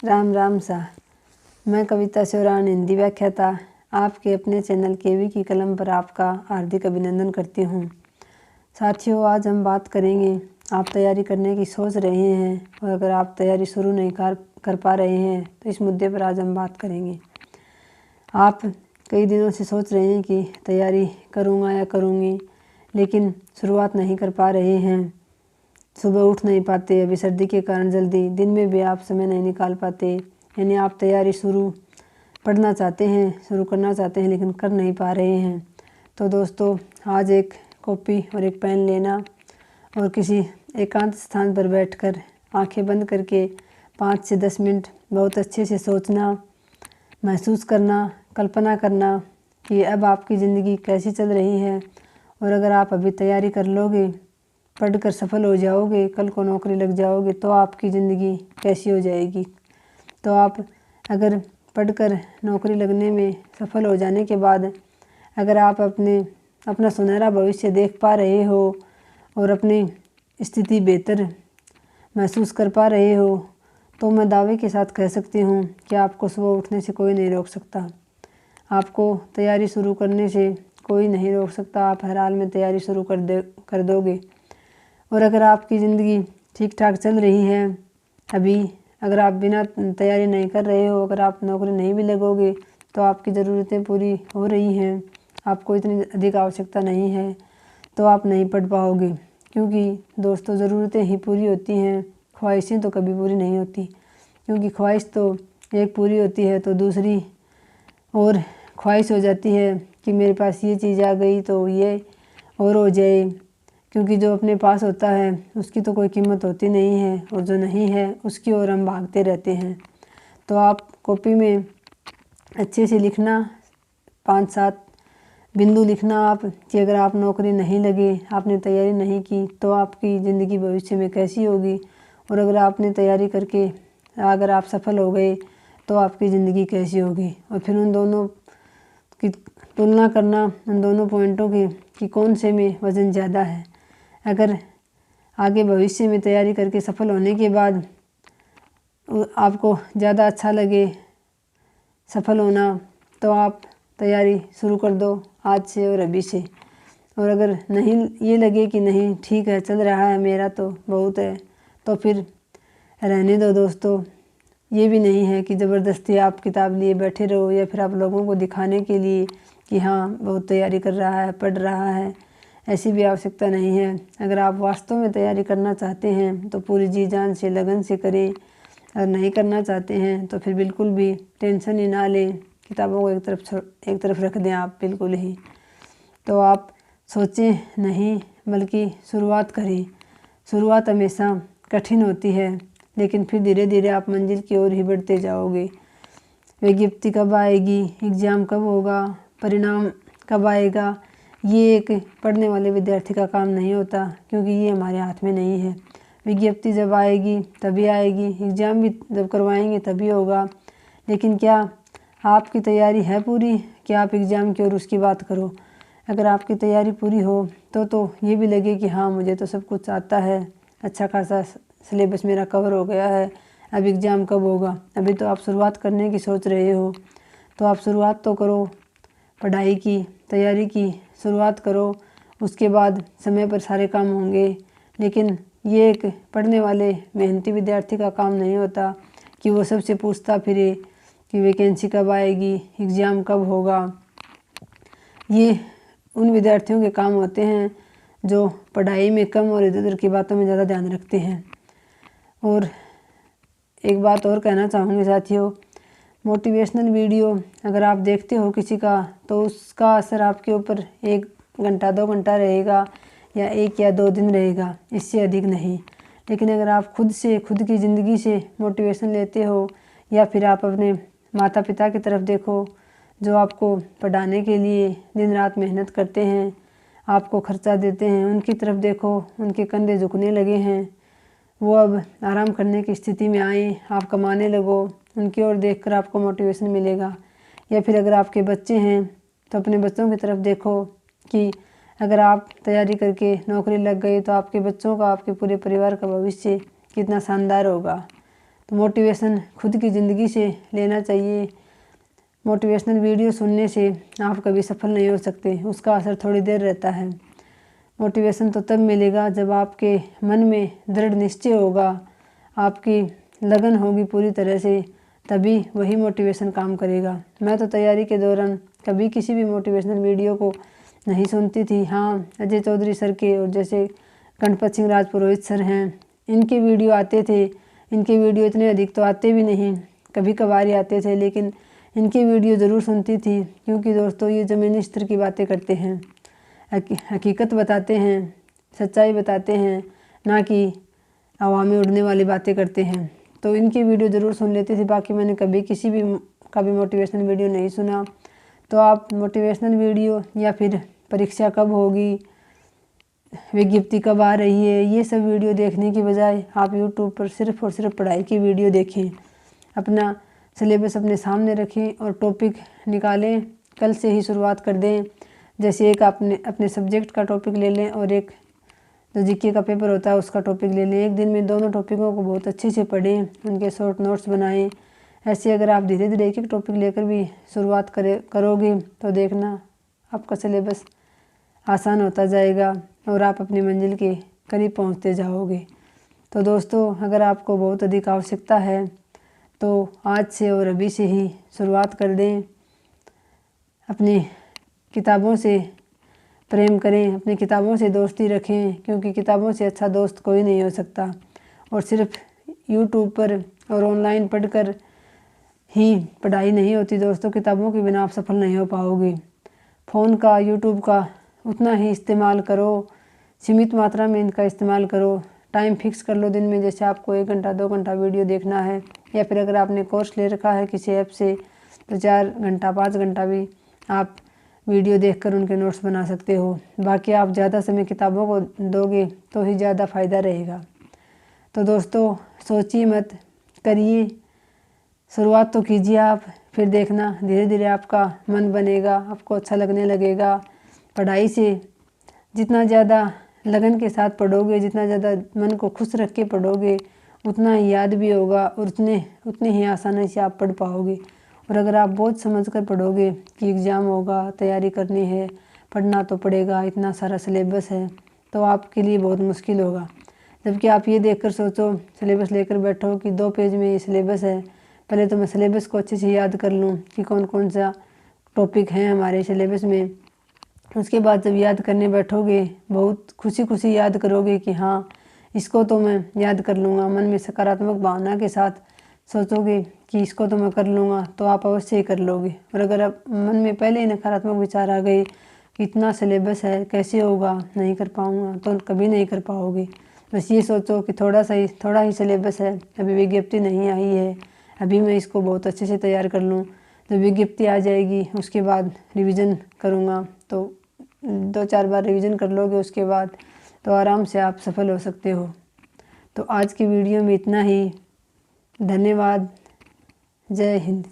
राम राम सा। मैं कविता शिवरान, हिंदी व्याख्याता, आपके अपने चैनल केवी की कलम पर आपका हार्दिक अभिनंदन करती हूँ। साथियों, आज हम बात करेंगे, आप तैयारी करने की सोच रहे हैं और अगर आप तैयारी शुरू नहीं कर पा रहे हैं तो इस मुद्दे पर आज हम बात करेंगे। आप कई दिनों से सोच रहे हैं कि तैयारी करूँगा या करूँगी, लेकिन शुरुआत नहीं कर पा रहे हैं। सुबह उठ नहीं पाते, अभी सर्दी के कारण जल्दी दिन में भी आप समय नहीं निकाल पाते, यानी आप तैयारी पढ़ना चाहते हैं, शुरू करना चाहते हैं, लेकिन कर नहीं पा रहे हैं। तो दोस्तों, आज एक कॉपी और एक पेन लेना और किसी एकांत स्थान पर बैठकर आंखें बंद करके 5 से 10 मिनट बहुत अच्छे से सोचना, महसूस करना, कल्पना करना कि अब आपकी ज़िंदगी कैसी चल रही है। और अगर आप अभी तैयारी कर लोगे, पढ़कर सफल हो जाओगे, कल को नौकरी लग जाओगे, तो आपकी ज़िंदगी कैसी हो जाएगी। तो आप अगर पढ़कर नौकरी लगने में सफल हो जाने के बाद अगर आप अपना सुनहरा भविष्य देख पा रहे हो और अपनी स्थिति बेहतर महसूस कर पा रहे हो, तो मैं दावे के साथ कह सकती हूँ कि आपको सुबह उठने से कोई नहीं रोक सकता। आपको तैयारी शुरू करने से कोई नहीं रोक सकता। आप हर हाल में तैयारी शुरू कर दोगे। और अगर आपकी ज़िंदगी ठीक ठाक चल रही है, अभी अगर आप बिना तैयारी नहीं कर रहे हो, अगर आप नौकरी नहीं भी लगोगे तो आपकी ज़रूरतें पूरी हो रही हैं, आपको इतनी अधिक आवश्यकता नहीं है, तो आप नहीं पढ़ पाओगे। क्योंकि दोस्तों, ज़रूरतें ही पूरी होती हैं, ख्वाहिशें तो कभी पूरी नहीं होती। क्योंकि ख्वाहिश तो एक पूरी होती है तो दूसरी और ख्वाहिश हो जाती है कि मेरे पास ये चीज़ आ गई तो ये और हो जाए। क्योंकि जो अपने पास होता है उसकी तो कोई कीमत होती नहीं है, और जो नहीं है उसकी ओर हम भागते रहते हैं। तो आप कॉपी में अच्छे से लिखना, 5-7 बिंदु लिखना आप कि अगर आप नौकरी नहीं लगे, आपने तैयारी नहीं की, तो आपकी ज़िंदगी भविष्य में कैसी होगी। और अगर आपने तैयारी करके अगर आप सफल हो गए तो आपकी ज़िंदगी कैसी होगी। और फिर उन दोनों की तुलना करना, उन दोनों पॉइंटों की कि कौन से में वज़न ज़्यादा है। अगर आगे भविष्य में तैयारी करके सफल होने के बाद आपको ज़्यादा अच्छा लगे सफल होना, तो आप तैयारी शुरू कर दो आज से और अभी से। और अगर नहीं ये लगे कि नहीं ठीक है, चल रहा है, मेरा तो बहुत है, तो फिर रहने दो दोस्तों। ये भी नहीं है कि ज़बरदस्ती आप किताब लिए बैठे रहो या फिर आप लोगों को दिखाने के लिए कि हाँ बहुत तैयारी कर रहा है, पढ़ रहा है, ऐसी भी आवश्यकता नहीं है। अगर आप वास्तव में तैयारी करना चाहते हैं तो पूरी जी जान से, लगन से करें। अगर नहीं करना चाहते हैं तो फिर बिल्कुल भी टेंशन ही ना लें, किताबों को एक तरफ रख दें आप बिल्कुल ही। तो आप सोचें नहीं, बल्कि शुरुआत करें। शुरुआत हमेशा कठिन होती है, लेकिन फिर धीरे धीरे आप मंजिल की ओर ही बढ़ते जाओगे। विज्ञप्ति कब आएगी, एग्ज़ाम कब होगा, परिणाम कब आएगा, ये एक पढ़ने वाले विद्यार्थी का काम नहीं होता, क्योंकि ये हमारे हाथ में नहीं है। विज्ञप्ति जब आएगी तभी आएगी, एग्ज़ाम भी जब करवाएंगे तभी होगा। लेकिन क्या आपकी तैयारी है पूरी कि आप एग्ज़ाम की ओर उसकी बात करो। अगर आपकी तैयारी पूरी हो तो ये भी लगे कि हाँ मुझे तो सब कुछ आता है, अच्छा खासा सिलेबस मेरा कवर हो गया है, अब एग्ज़ाम कब होगा। अभी तो आप शुरुआत करने की सोच रहे हो, तो आप शुरुआत तो करो, पढ़ाई की तैयारी की शुरुआत करो, उसके बाद समय पर सारे काम होंगे। लेकिन ये एक पढ़ने वाले मेहनती विद्यार्थी का काम नहीं होता कि वो सबसे पूछता फिरे कि वैकेंसी कब आएगी, एग्ज़ाम कब होगा। ये उन विद्यार्थियों के काम होते हैं जो पढ़ाई में कम और इधर उधर की बातों में ज़्यादा ध्यान रखते हैं। और एक बात और कहना चाहूँगी साथियों, मोटिवेशनल वीडियो अगर आप देखते हो किसी का, तो उसका असर आपके ऊपर 1 घंटा 2 घंटा रहेगा या 1 या 2 दिन रहेगा, इससे अधिक नहीं। लेकिन अगर आप खुद की ज़िंदगी से मोटिवेशन लेते हो, या फिर आप अपने माता पिता की तरफ देखो जो आपको पढ़ाने के लिए दिन रात मेहनत करते हैं, आपको खर्चा देते हैं, उनकी तरफ देखो, उनके कंधे झुकने लगे हैं, वो अब आराम करने की स्थिति में आए, आप कमाने लगो, उनकी ओर देखकर आपको मोटिवेशन मिलेगा। या फिर अगर आपके बच्चे हैं तो अपने बच्चों की तरफ देखो कि अगर आप तैयारी करके नौकरी लग गई तो आपके बच्चों का, आपके पूरे परिवार का भविष्य कितना शानदार होगा। तो मोटिवेशन खुद की ज़िंदगी से लेना चाहिए। मोटिवेशनल वीडियो सुनने से आप कभी सफल नहीं हो सकते, उसका असर थोड़ी देर रहता है। मोटिवेशन तो तब मिलेगा जब आपके मन में दृढ़ निश्चय होगा, आपकी लगन होगी पूरी तरह से, तभी वही मोटिवेशन काम करेगा। मैं तो तैयारी के दौरान कभी किसी भी मोटिवेशनल वीडियो को नहीं सुनती थी। हाँ, अजय चौधरी सर के और जैसे गणपत सिंह राजपुरोहित सर हैं, इनके वीडियो आते थे। इनके वीडियो इतने अधिक तो आते भी नहीं, कभी कभार ही आते थे, लेकिन इनके वीडियो ज़रूर सुनती थी, क्योंकि दोस्तों ये ज़मीनी स्तर की बातें करते हैं, हकीकत बताते हैं, सच्चाई बताते हैं, ना कि हवा में उड़ने वाली बातें करते हैं। तो इनकी वीडियो ज़रूर सुन लेती थी। बाकी मैंने कभी किसी भी का भी मोटिवेशनल वीडियो नहीं सुना। तो आप मोटिवेशनल वीडियो या फिर परीक्षा कब होगी, विज्ञप्ति कब आ रही है, ये सब वीडियो देखने की बजाय आप यूट्यूब पर सिर्फ़ और सिर्फ पढ़ाई की वीडियो देखें। अपना सिलेबस अपने सामने रखें और टॉपिक निकालें, कल से ही शुरुआत कर दें। जैसे एक आपने अपने सब्जेक्ट का टॉपिक ले लें और एक जो जीके का पेपर होता है उसका टॉपिक ले लें। एक दिन में दोनों टॉपिकों को बहुत अच्छे से पढ़ें, उनके शॉर्ट नोट्स बनाएं। ऐसे अगर आप धीरे धीरे एक एक टॉपिक लेकर भी शुरुआत करोगे तो देखना आपका सिलेबस आसान होता जाएगा और आप अपनी मंजिल के करीब पहुंचते जाओगे। तो दोस्तों, अगर आपको बहुत अधिक आवश्यकता है तो आज से और अभी से ही शुरुआत कर दें। अपनी किताबों से प्रेम करें, अपनी किताबों से दोस्ती रखें, क्योंकि किताबों से अच्छा दोस्त कोई नहीं हो सकता। और सिर्फ यूट्यूब पर और ऑनलाइन पढ़कर ही पढ़ाई नहीं होती दोस्तों, किताबों के बिना आप सफल नहीं हो पाओगे। फ़ोन का, यूट्यूब का उतना ही इस्तेमाल करो, सीमित मात्रा में इनका इस्तेमाल करो। टाइम फिक्स कर लो दिन में, जैसे आपको 1 घंटा 2 घंटा वीडियो देखना है, या फिर अगर आपने कोर्स ले रखा है किसी ऐप से तो 4 घंटा 5 घंटा भी आप वीडियो देखकर उनके नोट्स बना सकते हो। बाकी आप ज़्यादा समय किताबों को दोगे तो ही ज़्यादा फ़ायदा रहेगा। तो दोस्तों, सोचिए मत, करिए, शुरुआत तो कीजिए आप, फिर देखना धीरे धीरे आपका मन बनेगा, आपको अच्छा लगने लगेगा। पढ़ाई से जितना ज़्यादा लगन के साथ पढ़ोगे, जितना ज़्यादा मन को खुश रख के पढ़ोगे, उतना ही याद भी होगा और उतने ही आसानी से आप पढ़ पाओगे। और अगर आप बहुत समझ कर पढ़ोगे कि एग्ज़ाम होगा, तैयारी करनी है, पढ़ना तो पड़ेगा, इतना सारा सिलेबस है, तो आपके लिए बहुत मुश्किल होगा। जबकि आप ये देखकर सोचो, सिलेबस लेकर बैठो कि 2 पेज में ये सिलेबस है, पहले तो मैं सिलेबस को अच्छे से याद कर लूँ कि कौन कौन सा टॉपिक है हमारे सिलेबस में। उसके बाद जब याद करने बैठोगे, बहुत खुशी खुशी याद करोगे कि हाँ, इसको तो मैं याद कर लूँगा। मन में सकारात्मक भावना के साथ सोचोगे कि इसको तो मैं कर लूँगा, तो आप अवश्य ही कर लोगे। और अगर आप मन में पहले ही नकारात्मक विचार आ गए कि इतना सिलेबस है, कैसे होगा, नहीं कर पाऊँगा, तो कभी नहीं कर पाओगे। बस ये सोचो कि थोड़ा ही सिलेबस है, अभी विज्ञप्ति नहीं आई है, अभी मैं इसको बहुत अच्छे से तैयार कर लूँ, जब विज्ञप्ति आ जाएगी उसके बाद रिवीजन करूँगा। तो 2-4 बार रिवीजन कर लोगे उसके बाद, तो आराम से आप सफल हो सकते हो। तो आज की वीडियो में इतना ही। धन्यवाद। जय हिंद।